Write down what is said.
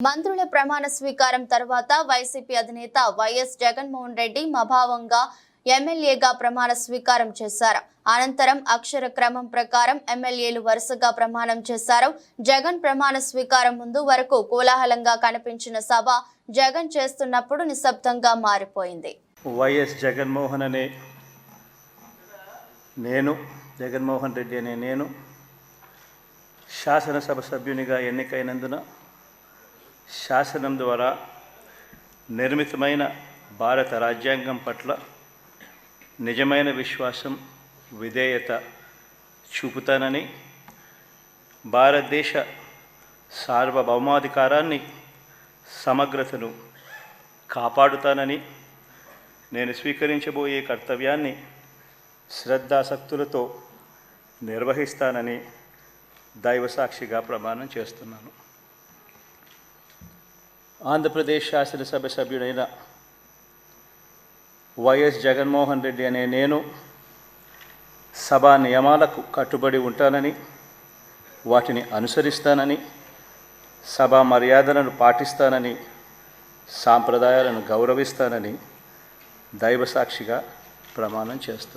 మంత్రుల ప్రమాణ స్వీకారం తర్వాత వైసీపీ అధినేత వైఎస్ జగన్మోహన్ రెడ్డి మభావంగా ఎమ్మెల్యేగా ప్రమాణ స్వీకారం చేశారు. అనంతరం అక్షర క్రమం ప్రకారం ఎమ్మెల్యేలు వరుసగా ప్రమాణం చేశారు. జగన్ ప్రమాణ స్వీకారం ముందు వరకు కోలాహలంగా కనిపించిన సభ జగన్ చేస్తున్నప్పుడు నిశ్శబ్దంగా మారిపోయింది. వైఎస్ జగన్మోహన్ రెడ్డి అనే నేను శాసనసభ సభ్యునిగా ఎన్నికైనందున శాసనం ద్వారా నిర్మితమైన భారత రాజ్యాంగం పట్ల నిజమైన విశ్వాసం, విధేయత చూపుతానని, భారతదేశ సార్వభౌమాధికారాన్ని, సమగ్రతను కాపాడుతానని, నేను స్వీకరించబోయే కర్తవ్యాన్ని శ్రద్ధాసక్తులతో నిర్వహిస్తానని దైవసాక్షిగా ప్రమాణం చేస్తున్నాను. ఆంధ్రప్రదేశ్ శాసనసభ సభ్యుడైన వైఎస్ జగన్మోహన్ రెడ్డి అనే నేను సభా నియమాలకు కట్టుబడి ఉంటానని, వాటిని అనుసరిస్తానని, సభా మర్యాదలను పాటిస్తానని, సాంప్రదాయాలను గౌరవిస్తానని దైవసాక్షిగా ప్రమాణం చేస్తున్నాను.